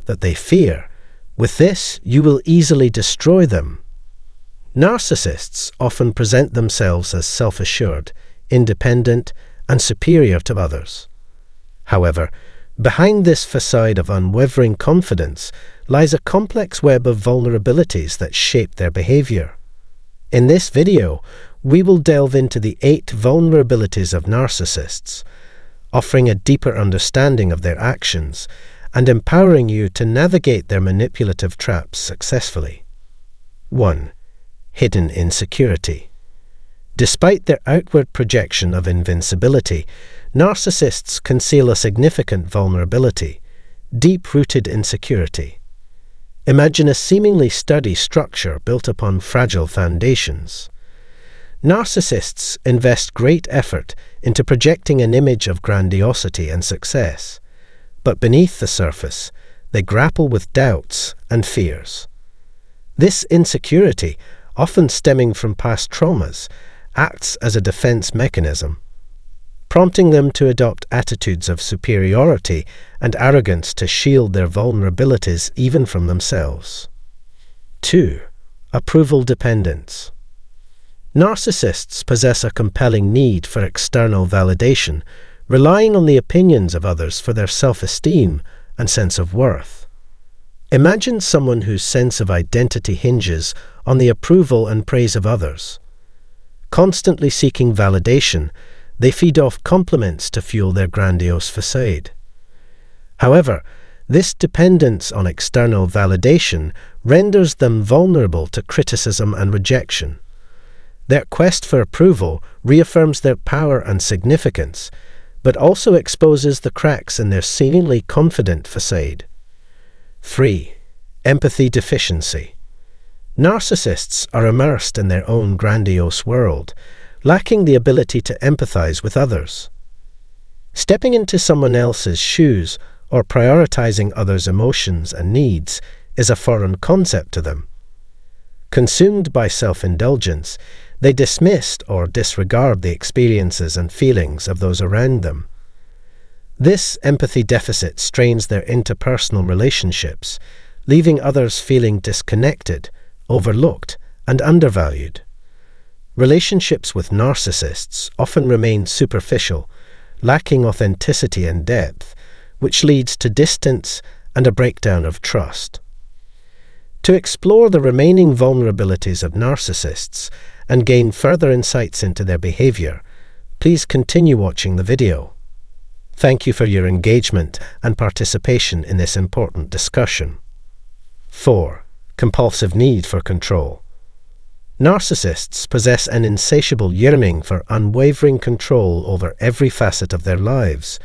that they fear. With this, you will easily destroy them. Narcissists often present themselves as self-assured, independent, and superior to others. However, behind this facade of unwavering confidence lies a complex web of vulnerabilities that shape their behavior. In this video, we will delve into the 8 vulnerabilities of narcissists, offering a deeper understanding of their actions and empowering you to navigate their manipulative traps successfully. 1. Hidden insecurity. Despite their outward projection of invincibility, narcissists conceal a significant vulnerability: deep-rooted insecurity. Imagine a seemingly sturdy structure built upon fragile foundations. Narcissists invest great effort into projecting an image of grandiosity and success, but beneath the surface, they grapple with doubts and fears. This insecurity, often stemming from past traumas, acts as a defense mechanism, prompting them to adopt attitudes of superiority and arrogance to shield their vulnerabilities even from themselves. 2. Approval dependence. Narcissists possess a compelling need for external validation, relying on the opinions of others for their self-esteem and sense of worth. Imagine someone whose sense of identity hinges on the approval and praise of others. Constantly seeking validation, they feed off compliments to fuel their grandiose facade. However, this dependence on external validation renders them vulnerable to criticism and rejection. Their quest for approval reaffirms their power and significance, but also exposes the cracks in their seemingly confident facade. 3. Empathy deficiency. Narcissists are immersed in their own grandiose world, lacking the ability to empathize with others. Stepping into someone else's shoes or prioritizing others' emotions and needs is a foreign concept to them. Consumed by self-indulgence, they dismiss or disregard the experiences and feelings of those around them. This empathy deficit strains their interpersonal relationships, leaving others feeling disconnected, overlooked, and undervalued. Relationships with narcissists often remain superficial, lacking authenticity and depth, which leads to distance and a breakdown of trust. To explore the remaining vulnerabilities of narcissists and gain further insights into their behavior, please continue watching the video. Thank you for your engagement and participation in this important discussion. 4. Compulsive need for control. Narcissists possess an insatiable yearning for unwavering control over every facet of their lives,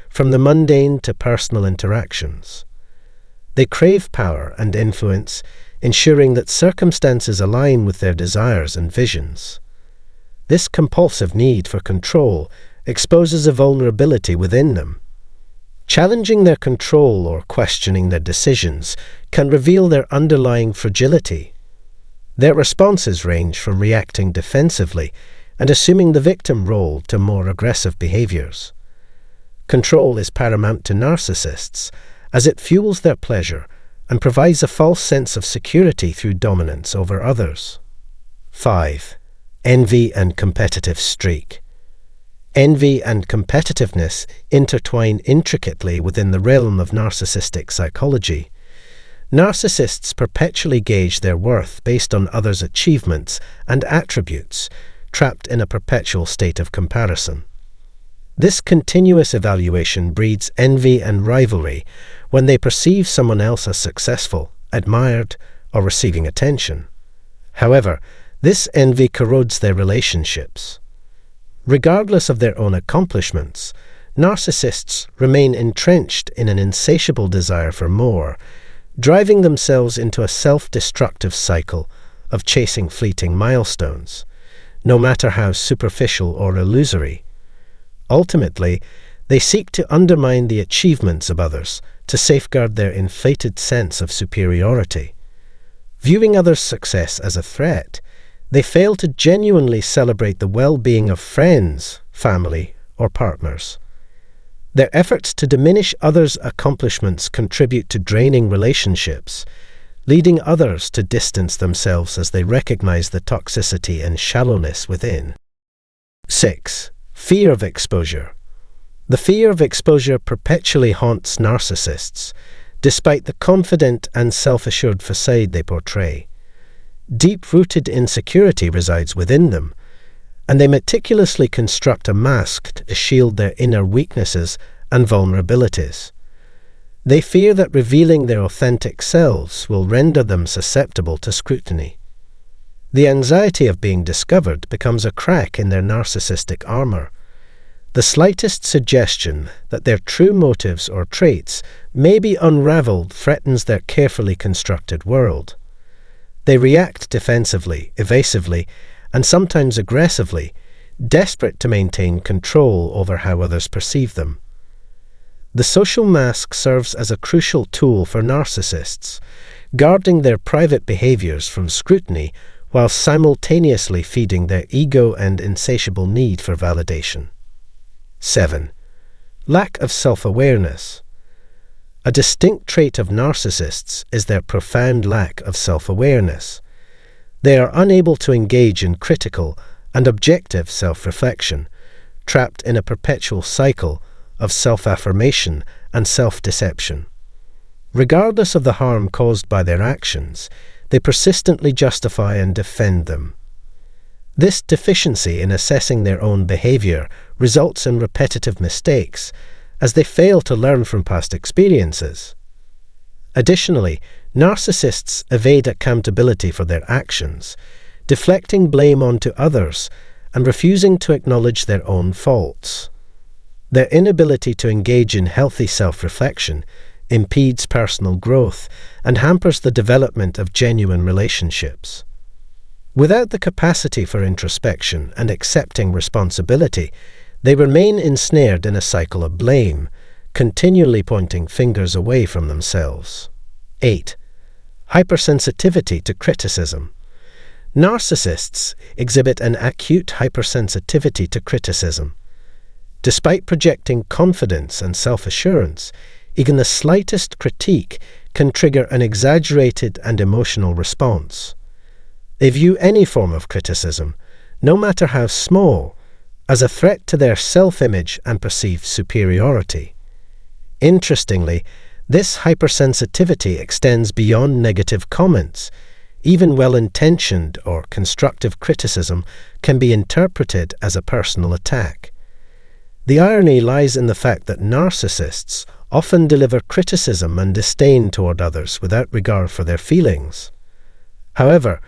from the mundane to personal interactions. They crave power and influence, ensuring that circumstances align with their desires and visions. This compulsive need for control exposes a vulnerability within them. Challenging their control or questioning their decisions can reveal their underlying fragility. Their responses range from reacting defensively and assuming the victim role to more aggressive behaviors. Control is paramount to narcissists, as it fuels their pleasure and provides a false sense of security through dominance over others. 5. Envy and competitive streak. Envy and competitiveness intertwine intricately within the realm of narcissistic psychology. Narcissists perpetually gauge their worth based on others' achievements and attributes, trapped in a perpetual state of comparison. This continuous evaluation breeds envy and rivalry when they perceive someone else as successful, admired, or receiving attention. However, this envy corrodes their relationships. Regardless of their own accomplishments, narcissists remain entrenched in an insatiable desire for more, driving themselves into a self-destructive cycle of chasing fleeting milestones, no matter how superficial or illusory. Ultimately, they seek to undermine the achievements of others to safeguard their inflated sense of superiority. Viewing others' success as a threat, they fail to genuinely celebrate the well-being of friends, family, or partners. Their efforts to diminish others' accomplishments contribute to draining relationships, leading others to distance themselves as they recognize the toxicity and shallowness within. 6. Fear of exposure. The fear of exposure perpetually haunts narcissists, despite the confident and self-assured façade they portray. Deep-rooted insecurity resides within them, and they meticulously construct a mask to shield their inner weaknesses and vulnerabilities. They fear that revealing their authentic selves will render them susceptible to scrutiny. The anxiety of being discovered becomes a crack in their narcissistic armor. The slightest suggestion that their true motives or traits may be unraveled threatens their carefully constructed world. They react defensively, evasively, and sometimes aggressively, desperate to maintain control over how others perceive them. The social mask serves as a crucial tool for narcissists, guarding their private behaviors from scrutiny while simultaneously feeding their ego and insatiable need for validation. 7. Lack of self-awareness. A distinct trait of narcissists is their profound lack of self-awareness. They are unable to engage in critical and objective self-reflection, trapped in a perpetual cycle of self-affirmation and self-deception. Regardless of the harm caused by their actions, they persistently justify and defend them. This deficiency in assessing their own behavior results in repetitive mistakes, as they fail to learn from past experiences. Additionally, narcissists evade accountability for their actions, deflecting blame onto others and refusing to acknowledge their own faults. Their inability to engage in healthy self-reflection impedes personal growth and hampers the development of genuine relationships. Without the capacity for introspection and accepting responsibility, they remain ensnared in a cycle of blame, continually pointing fingers away from themselves. 8. Hypersensitivity to criticism. Narcissists exhibit an acute hypersensitivity to criticism. Despite projecting confidence and self-assurance, even the slightest critique can trigger an exaggerated and emotional response. They view any form of criticism, no matter how small, as a threat to their self-image and perceived superiority. Interestingly, this hypersensitivity extends beyond negative comments. Even well-intentioned or constructive criticism can be interpreted as a personal attack. The irony lies in the fact that narcissists often deliver criticism and disdain toward others without regard for their feelings. However,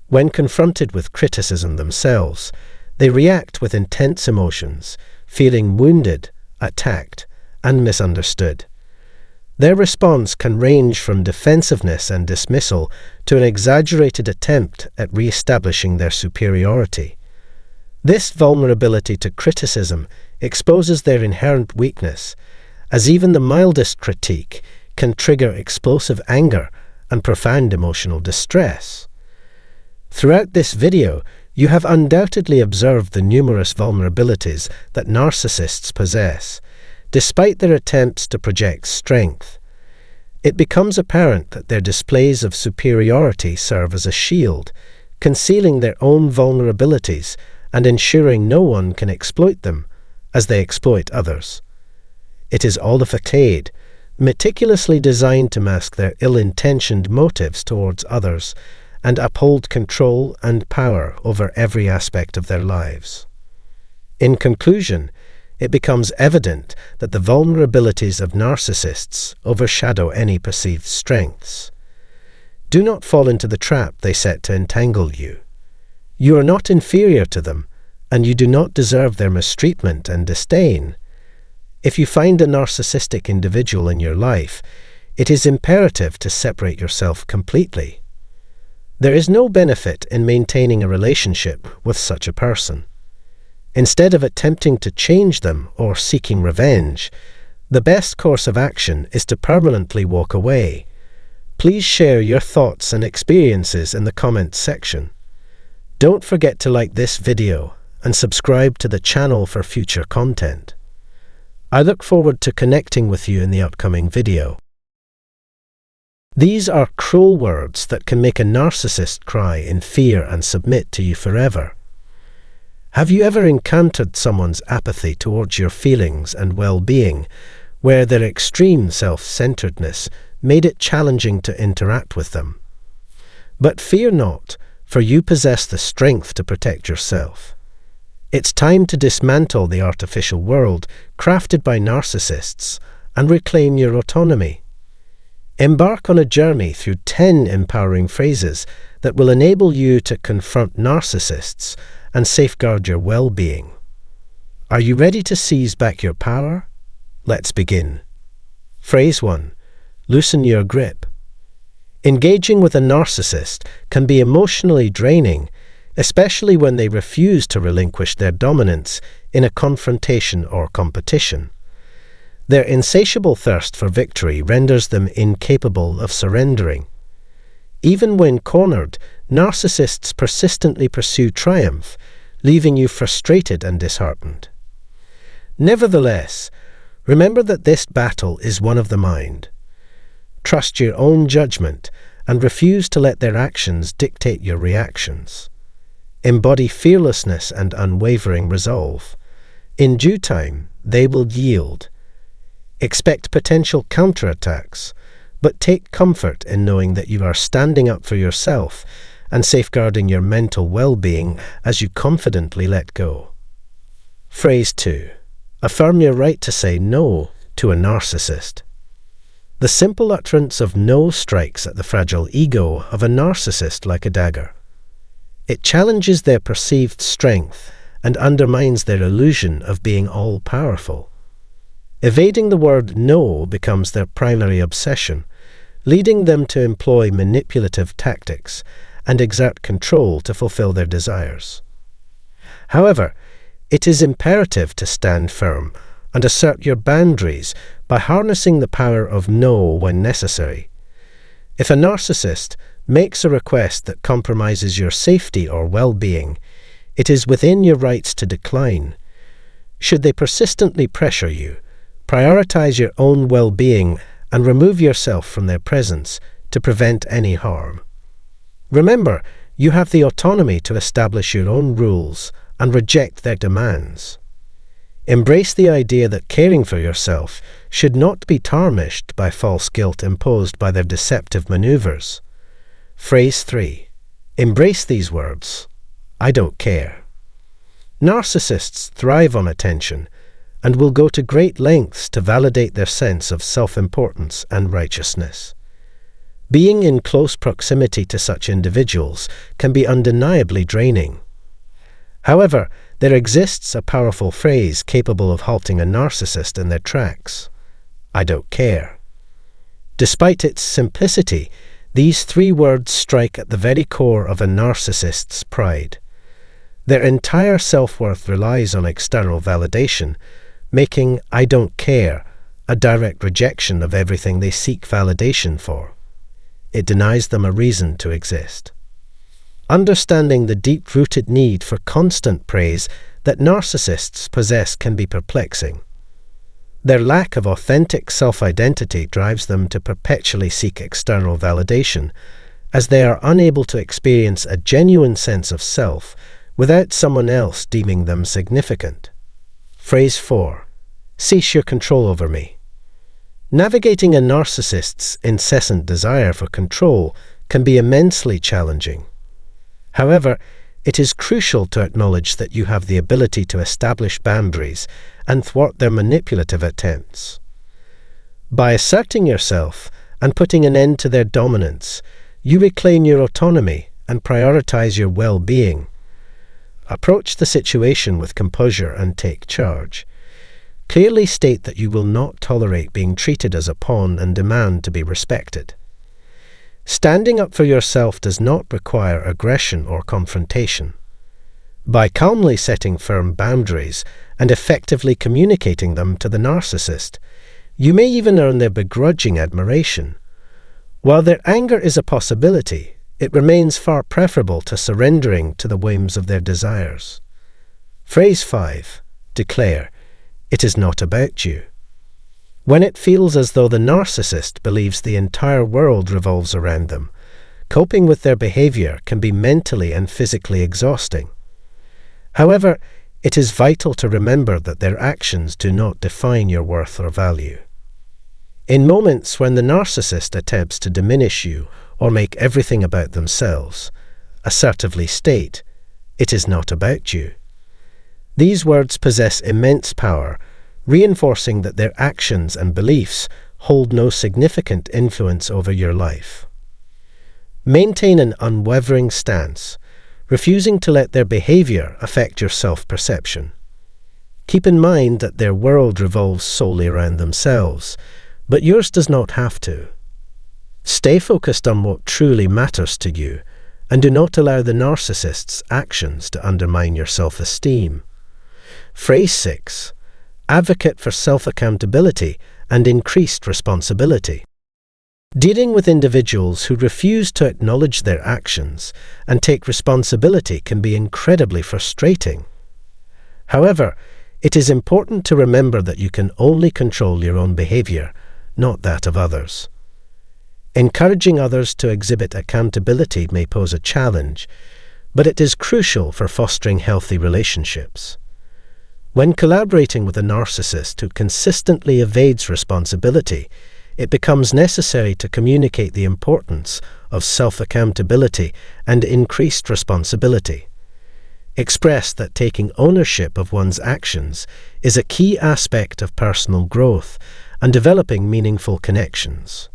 when confronted with criticism themselves, they react with intense emotions, feeling wounded, attacked, and misunderstood. Their response can range from defensiveness and dismissal to an exaggerated attempt at re-establishing their superiority. This vulnerability to criticism exposes their inherent weakness, as even the mildest critique can trigger explosive anger and profound emotional distress. Throughout this video, you have undoubtedly observed the numerous vulnerabilities that narcissists possess, despite their attempts to project strength. It becomes apparent that their displays of superiority serve as a shield, concealing their own vulnerabilities and ensuring no one can exploit them as they exploit others. It is all a façade, meticulously designed to mask their ill-intentioned motives towards others and uphold control and power over every aspect of their lives. In conclusion, it becomes evident that the vulnerabilities of narcissists overshadow any perceived strengths. Do not fall into the trap they set to entangle you. You are not inferior to them, and you do not deserve their mistreatment and disdain. If you find a narcissistic individual in your life, it is imperative to separate yourself completely. There is no benefit in maintaining a relationship with such a person. Instead of attempting to change them or seeking revenge, the best course of action is to permanently walk away. Please share your thoughts and experiences in the comments section. Don't forget to like this video and subscribe to the channel for future content. I look forward to connecting with you in the upcoming video. These are cruel words that can make a narcissist cry in fear and submit to you forever. Have you ever encountered someone's apathy towards your feelings and well-being, where their extreme self-centeredness made it challenging to interact with them? But fear not, for you possess the strength to protect yourself. It's time to dismantle the artificial world crafted by narcissists and reclaim your autonomy. Embark on a journey through 10 empowering phrases that will enable you to confront narcissists and safeguard your well-being. Are you ready to seize back your power? Let's begin. Phrase 1. Loosen your grip. Engaging with a narcissist can be emotionally draining, especially when they refuse to relinquish their dominance in a confrontation or competition. Their insatiable thirst for victory renders them incapable of surrendering. Even when cornered, narcissists persistently pursue triumph, leaving you frustrated and disheartened. Nevertheless, remember that this battle is one of the mind. Trust your own judgment and refuse to let their actions dictate your reactions. Embody fearlessness and unwavering resolve. In due time, they will yield. Expect potential counterattacks, but take comfort in knowing that you are standing up for yourself and safeguarding your mental well-being as you confidently let go. Phrase 2. Affirm your right to say no to a narcissist. The simple utterance of no strikes at the fragile ego of a narcissist like a dagger. It challenges their perceived strength and undermines their illusion of being all-powerful. Evading the word no becomes their primary obsession, leading them to employ manipulative tactics and exert control to fulfill their desires. However, it is imperative to stand firm and assert your boundaries by harnessing the power of no when necessary. If a narcissist makes a request that compromises your safety or well-being, it is within your rights to decline. Should they persistently pressure you, prioritize your own well-being and remove yourself from their presence to prevent any harm. Remember, you have the autonomy to establish your own rules and reject their demands. Embrace the idea that caring for yourself should not be tarnished by false guilt imposed by their deceptive maneuvers. Phrase 3. Embrace these words. I don't care. Narcissists thrive on attention and will go to great lengths to validate their sense of self-importance and righteousness. Being in close proximity to such individuals can be undeniably draining. However, there exists a powerful phrase capable of halting a narcissist in their tracks. I don't care. Despite its simplicity, these 3 words strike at the very core of a narcissist's pride. Their entire self-worth relies on external validation, making I don't care a direct rejection of everything they seek validation for. It denies them a reason to exist. Understanding the deep-rooted need for constant praise that narcissists possess can be perplexing. Their lack of authentic self-identity drives them to perpetually seek external validation, as they are unable to experience a genuine sense of self without someone else deeming them significant. Phrase 4. Cease your control over me. Navigating a narcissist's incessant desire for control can be immensely challenging. However, it is crucial to acknowledge that you have the ability to establish boundaries and thwart their manipulative attempts. By asserting yourself and putting an end to their dominance, you reclaim your autonomy and prioritize your well-being. Approach the situation with composure and take charge. Clearly state that you will not tolerate being treated as a pawn and demand to be respected. Standing up for yourself does not require aggression or confrontation. By calmly setting firm boundaries and effectively communicating them to the narcissist, you may even earn their begrudging admiration. While their anger is a possibility, it remains far preferable to surrendering to the whims of their desires. Phrase 5. Declare. It is not about you. When it feels as though the narcissist believes the entire world revolves around them, coping with their behavior can be mentally and physically exhausting. However, it is vital to remember that their actions do not define your worth or value. In moments when the narcissist attempts to diminish you or make everything about themselves, assertively state, "It is not about you." These words possess immense power, reinforcing that their actions and beliefs hold no significant influence over your life. Maintain an unwavering stance, refusing to let their behavior affect your self-perception. Keep in mind that their world revolves solely around themselves, but yours does not have to. Stay focused on what truly matters to you, and do not allow the narcissist's actions to undermine your self-esteem. Phrase 6. Advocate for self-accountability and increased responsibility. Dealing with individuals who refuse to acknowledge their actions and take responsibility can be incredibly frustrating. However, it is important to remember that you can only control your own behavior, not that of others. Encouraging others to exhibit accountability may pose a challenge, but it is crucial for fostering healthy relationships. When collaborating with a narcissist who consistently evades responsibility, it becomes necessary to communicate the importance of self-accountability and increased responsibility. Express that taking ownership of one's actions is a key aspect of personal growth and developing meaningful connections.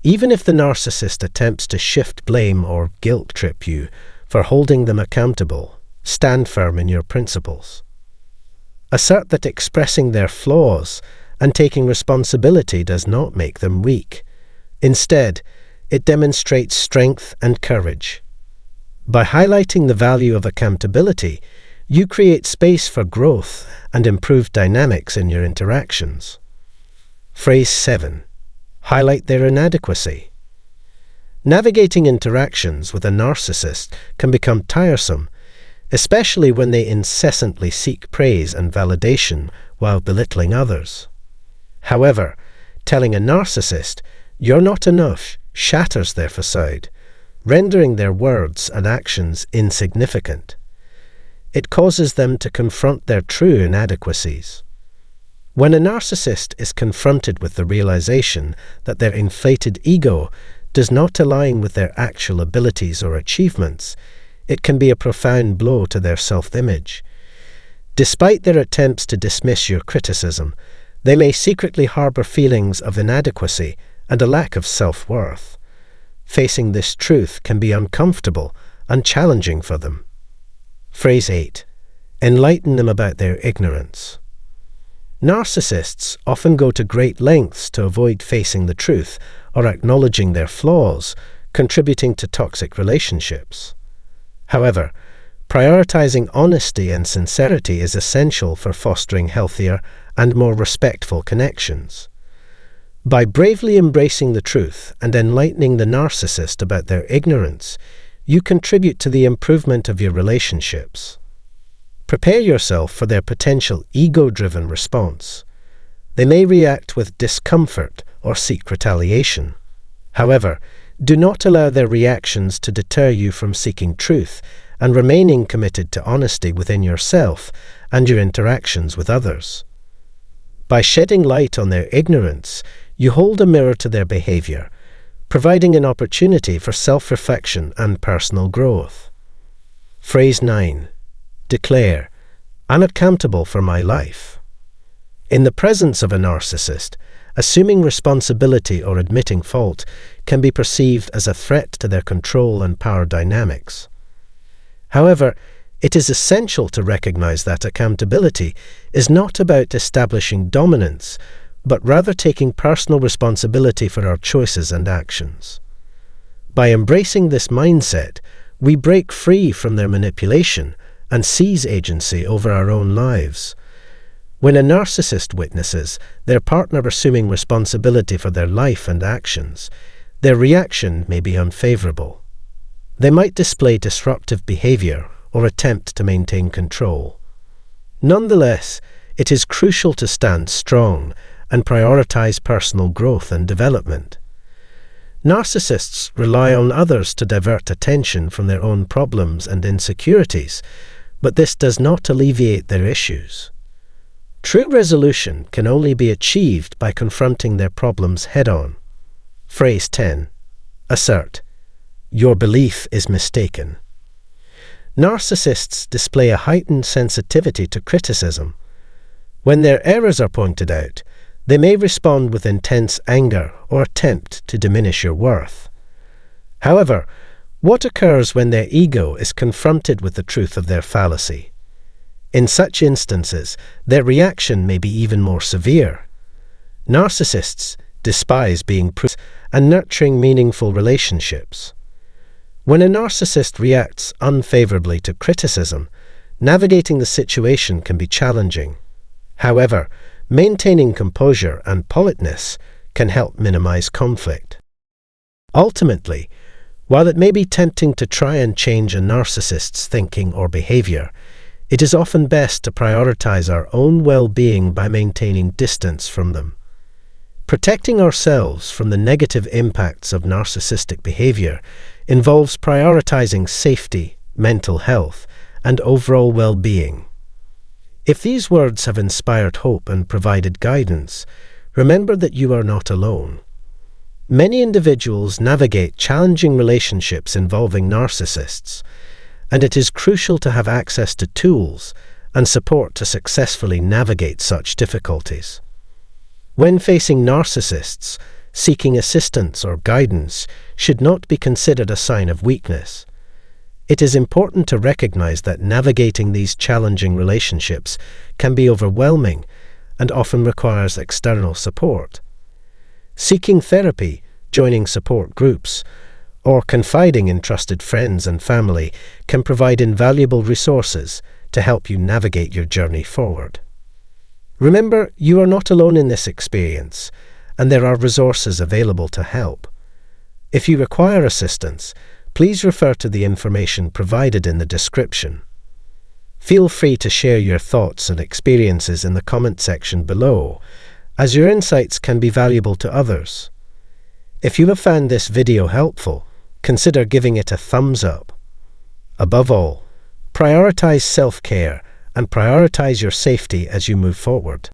Even if the narcissist attempts to shift blame or guilt-trip you for holding them accountable, stand firm in your principles. Assert that expressing their flaws and taking responsibility does not make them weak. Instead, it demonstrates strength and courage. By highlighting the value of accountability, you create space for growth and improved dynamics in your interactions. Phrase 7. Highlight their inadequacy. Navigating interactions with a narcissist can become tiresome, especially when they incessantly seek praise and validation while belittling others. However, telling a narcissist, "You're not enough," shatters their façade, rendering their words and actions insignificant. It causes them to confront their true inadequacies. When a narcissist is confronted with the realization that their inflated ego does not align with their actual abilities or achievements, it can be a profound blow to their self-image. Despite their attempts to dismiss your criticism, they may secretly harbor feelings of inadequacy and a lack of self-worth. Facing this truth can be uncomfortable and challenging for them. Phrase 8. Enlighten them about their ignorance. Narcissists often go to great lengths to avoid facing the truth or acknowledging their flaws, contributing to toxic relationships. However, prioritizing honesty and sincerity is essential for fostering healthier and more respectful connections. By bravely embracing the truth and enlightening the narcissist about their ignorance, you contribute to the improvement of your relationships. Prepare yourself for their potential ego-driven response. They may react with discomfort or seek retaliation. However, do not allow their reactions to deter you from seeking truth and remaining committed to honesty within yourself and your interactions with others. By shedding light on their ignorance, you hold a mirror to their behavior, providing an opportunity for self-reflection and personal growth. Phrase 9. Declare, "I'm accountable for my life." In the presence of a narcissist, assuming responsibility or admitting fault can be perceived as a threat to their control and power dynamics. However, it is essential to recognize that accountability is not about establishing dominance, but rather taking personal responsibility for our choices and actions. By embracing this mindset, we break free from their manipulation and seize agency over our own lives. When a narcissist witnesses their partner assuming responsibility for their life and actions, their reaction may be unfavorable. They might display disruptive behavior or attempt to maintain control. Nonetheless, it is crucial to stand strong and prioritize personal growth and development. Narcissists rely on others to divert attention from their own problems and insecurities, but this does not alleviate their issues. True resolution can only be achieved by confronting their problems head-on. Phrase 10. Assert. Your belief is mistaken. Narcissists display a heightened sensitivity to criticism. When their errors are pointed out, they may respond with intense anger or attempt to diminish your worth. However, what occurs when their ego is confronted with the truth of their fallacy? In such instances, their reaction may be even more severe. Narcissists despise being praised and nurturing meaningful relationships. When a narcissist reacts unfavorably to criticism, navigating the situation can be challenging. However, maintaining composure and politeness can help minimize conflict. Ultimately, while it may be tempting to try and change a narcissist's thinking or behavior, it is often best to prioritize our own well-being by maintaining distance from them. Protecting ourselves from the negative impacts of narcissistic behavior involves prioritizing safety, mental health, and overall well-being. If these words have inspired hope and provided guidance, remember that you are not alone. Many individuals navigate challenging relationships involving narcissists, and it is crucial to have access to tools and support to successfully navigate such difficulties. When facing narcissists, seeking assistance or guidance should not be considered a sign of weakness. It is important to recognize that navigating these challenging relationships can be overwhelming and often requires external support. Seeking therapy, joining support groups, or confiding in trusted friends and family can provide invaluable resources to help you navigate your journey forward. Remember, you are not alone in this experience, and there are resources available to help. If you require assistance, please refer to the information provided in the description. Feel free to share your thoughts and experiences in the comment section below, as your insights can be valuable to others. If you have found this video helpful, consider giving it a thumbs up. Above all, prioritize self-care and prioritize your safety as you move forward.